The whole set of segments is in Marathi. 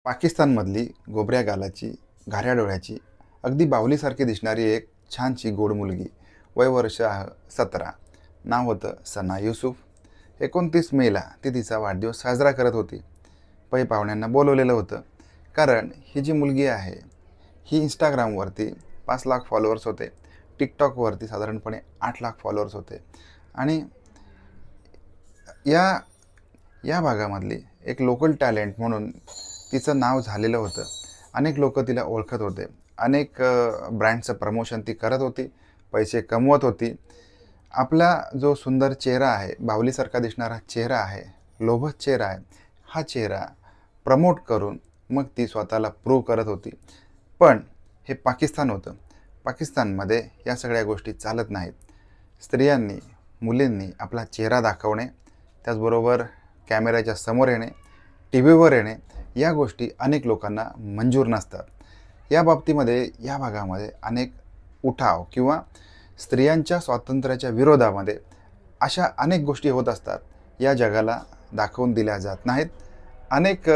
पाकिस्तानमधली गोबऱ्या गालाची, घाऱ्या डोळ्याची, अगदी बाहुलीसारखी दिसणारी एक छानशी गोड मुलगी. वय वर्ष 17. नाव होतं सना युसूफ. 29 मेला ती तिचा वाढदिवस साजरा करत होती. पै पाहुण्यांना बोलवलेलं होतं. कारण ही जी मुलगी आहे, ही Instagramवरती 5 लाख फॉलोअर्स होते. TikTokवरती साधारणपणे 8 लाख फॉलोअर्स होते. आणि या या भागामधली एक लोकल टॅलेंट म्हणून तिचं नाव झालेलं होतं. अनेक लोकं तिला ओळखत होते. अनेक ब्रँडचं प्रमोशन ती करत होती. पैसे कमवत होती. आपला जो सुंदर चेहरा आहे, बाहुलीसारखा दिसणारा चेहरा आहे, लोभस चेहरा आहे, हा चेहरा प्रमोट करून मग ती स्वतःला प्रूव्ह करत होती. पण हे पाकिस्तान होतं. पाकिस्तानमध्ये या सगळ्या गोष्टी चालत नाहीत. स्त्रियांनी, मुलींनी आपला चेहरा दाखवणे, त्याचबरोबर कॅमेऱ्याच्या समोर येणे, टीव्हीवर येणे, या गोष्टी अनेक लोकांना मंजूर नसतात. या बाबतीमध्ये या भागामध्ये अनेक उठाव किंवा स्त्रियांच्या स्वातंत्र्याच्या विरोधामध्ये अशा अनेक गोष्टी होत असतात. या जगाला दाखवून दिल्या जात नाहीत. अनेक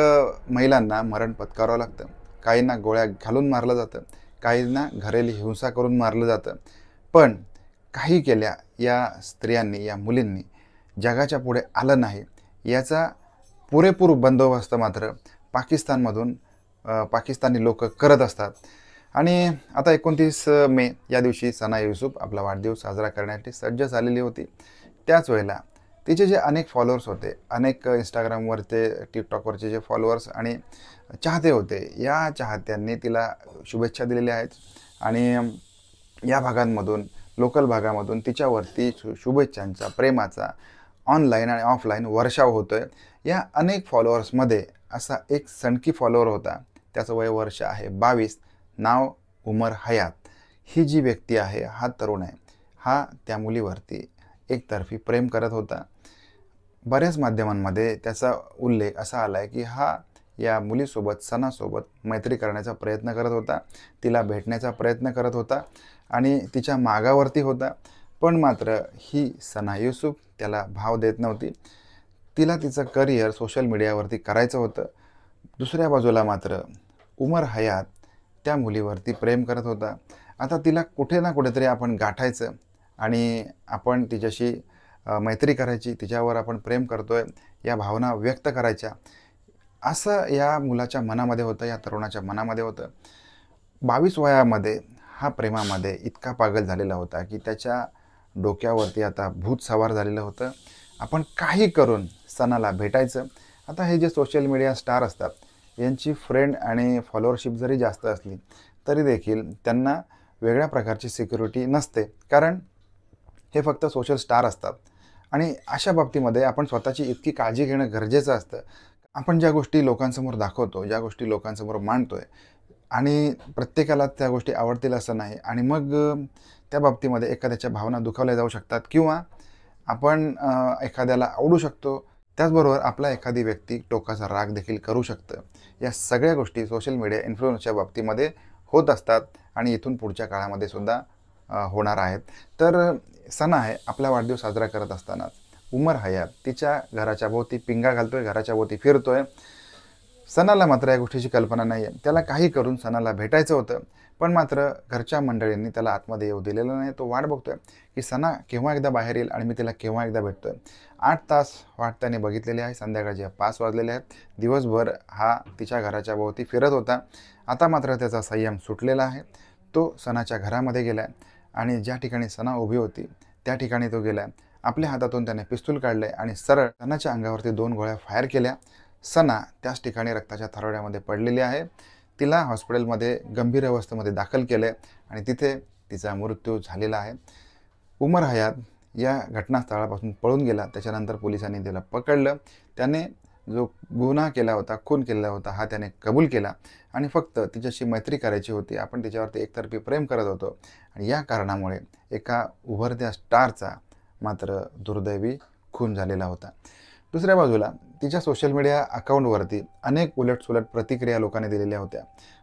महिलांना मरण पत्करावं लागतं. काहींना गोळ्या घालून मारलं जातं. काहींना घरेली हिंसा करून मारलं जातं. पण काही केल्या या स्त्रियांनी, या मुलींनी जगाच्या पुढे आलं नाही, याचा पुरेपूर बंदोबस्त मात्र पाकिस्तानमधून पाकिस्तानी लोक करत असतात. आणि आता 29 मे या दिवशी सना युसूफ आपला वाढदिवस साजरा करण्यासाठी सज्ज झालेली होती. त्याच वेळेला तिचे जे अनेक फॉलोअर्स होते, अनेक Instagramवरचे, TikTokवरचे जे फॉलोअर्स आणि चाहते होते, या चाहत्यांनी तिला शुभेच्छा दिलेल्या आहेत. आणि या भागांमधून, लोकल भागामधून तिच्यावरती शुभेच्छांचा, प्रेमाचा ऑनलाईन आणि ऑफलाईन वर्षाव होतोय. या अनेक फॉलोअर्समध्ये असा एक सणकी फॉलोअर होता. त्याचं वय वर्ष आहे 22. नाव उमर हयात. ही जी व्यक्ती आहे, हा तरुण आहे, हा त्या मुलीवरती एकतर्फी प्रेम करत होता. बऱ्याच माध्यमांमध्ये त्याचा उल्लेख असा आला आहे की हा या मुलीसोबत, सनासोबत मैत्री करण्याचा प्रयत्न करत होता, तिला भेटण्याचा प्रयत्न करत होता आणि तिच्या मागावरती होता. पण मात्र ही सना युसूफ त्याला भाव देत नव्हती. तिला तिचं करिअर सोशल मीडियावरती करायचं होतं. दुसऱ्या बाजूला मात्र उमर हयात त्या मुलीवरती प्रेम करत होता. आता तिला कुठे ना कुठेतरी आपण गाठायचं आणि आपण तिच्याशी मैत्री करायची, तिच्यावर आपण प्रेम करतोय, या भावना व्यक्त करायच्या, असं या मुलाच्या मनामध्ये होतं, या तरुणाच्या मनामध्ये होतं. 22 वयामध्ये हा प्रेमामध्ये इतका पागल झालेला होता की त्याच्या डोक्यावरती आता भूत सवार झालेलं होतं. आपण काही करून सनाला भेटायचं. आता हे जे सोशल मीडिया स्टार असतात, यांची फ्रेंड आणि फॉलोअरशिप जरी जास्त असली तरी देखील त्यांना वेगळ्या प्रकारची सिक्युरिटी नसते. कारण हे फक्त सोशल स्टार असतात. आणि अशा बाबतीमध्ये आपण स्वतःची इतकी काळजी घेणं गरजेचं असतं. आपण ज्या गोष्टी लोकांसमोर दाखवतो, ज्या गोष्टी लोकांसमोर मांडतोय, आणि प्रत्येकाला त्या गोष्टी आवडतील असं नाही. आणि मग त्या बाबतीमध्ये एखाद्याच्या भावना दुखावल्या जाऊ शकतात किंवा आपण एखाद्याला आवडू शकतो, त्याचबरोबर आपला एखादी व्यक्ती टोकाचा राग देखील करू शकतं. या सगळ्या गोष्टी सोशल मीडिया इन्फ्लुएन्सच्या बाबतीमध्ये होत असतात आणि इथून पुढच्या काळामध्ये सुद्धा होणार आहेत. तर सना आहे, आपला वाढदिवस साजरा करत असताना उमर हयात तिच्या घराच्या भोवती पिंगा घालतोय, घराच्या भोवती फिरतोय. सनाला मात्र या गोष्टीची कल्पना नाही आहे. त्याला काही करून सनाला भेटायचं होतं. पण मात्र घरच्या मंडळींनी त्याला आतमध्ये येऊ दिलेलं नाही. तो वाट बघतोय की सना केव्हा एकदा बाहेर येईल आणि मी तिला केव्हा एकदा भेटतोय. 8 तास वाट त्याने बघितलेली आहे. संध्याकाळचे 5 वाजलेले आहेत. दिवसभर हा तिच्या घराच्या भोवती फिरत होता. आता मात्र त्याचा संयम सुटलेला आहे. तो सनाच्या घरामध्ये गेला आहे आणि ज्या ठिकाणी सना उभी होती त्या ठिकाणी तो गेला. आपल्या हातातून त्याने पिस्तूल काढले आणि सरळ सनाच्या अंगावरती 2 गोळ्या फायर केल्या. सना त्याच ठिकाणी रक्ताच्या थारोळ्यामध्ये पडलेली आहे. तिला हॉस्पिटलमध्ये गंभीर अवस्थेमध्ये दाखल केलं आहे आणि तिथे तिचा मृत्यू झालेला आहे. उमर हयात या घटनास्थळापासून पळून गेला. त्याच्यानंतर पोलिसांनी त्याला पकडलं. त्याने जो गुन्हा केला होता, खून केला होता, हा त्याने कबूल केला आणि फक्त तिच्याशी मैत्री करायची होती. आपण तिच्यावरती एकतर्फी प्रेम करत होतो आणि या कारणामुळे एका उभरत्या स्टारचा मात्र दुर्दैवी खून झालेला होता. दुसऱ्या बाजूला तिच्या सोशल मीडिया अकाउंटवरती अनेक उलटसुलट प्रतिक्रिया लोकांनी दिलेल्या होत्या.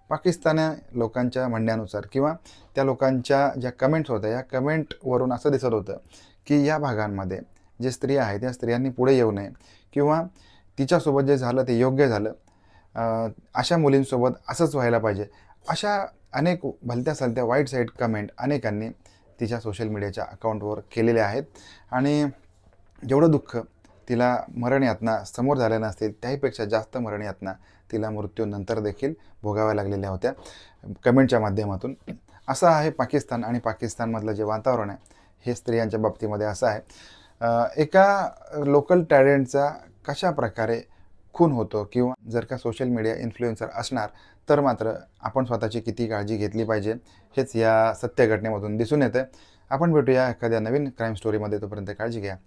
पाकिस्तानी लोकांच्या म्हणण्यानुसार किंवा त्या लोकांच्या ज्या कमेंट्स होत्या, या कमेंटवरून असं दिसत होतं की या भागांमध्ये जे स्त्रिया आहेत, त्या स्त्रियांनी पुढे येऊ नये किंवा तिच्यासोबत जे झालं ते योग्य झालं. अशा मुलींसोबत असंच व्हायला पाहिजे. अशा अनेक भलत्या-सलत्या वाईट साईट कमेंट अनेकांनी तिच्या सोशल मीडियाच्या अकाउंटवर केलेल्या आहेत आणि जेवढं दुःख तिला मरण यातना समोर झाल्या नसतील, त्याहीपेक्षा जास्त मरण यातना तिला मृत्यूनंतर देखील भोगाव्या लागलेल्या होत्या कमेंटच्या माध्यमातून. असं आहे पाकिस्तान आणि पाकिस्तानमधलं जे वातावरण आहे, हे स्त्रियांच्या बाबतीमध्ये असं आहे. एका लोकल टॅलेंटचा कशाप्रकारे खून होतो किंवा जर का सोशल मीडिया इन्फ्लुएन्सर असणार, तर मात्र आपण स्वतःची किती काळजी घेतली पाहिजे, हेच या सत्य घटनेमधून दिसून येतं. आपण भेटूया एखाद्या नवीन क्राईम स्टोरीमध्ये. तोपर्यंत काळजी घ्या.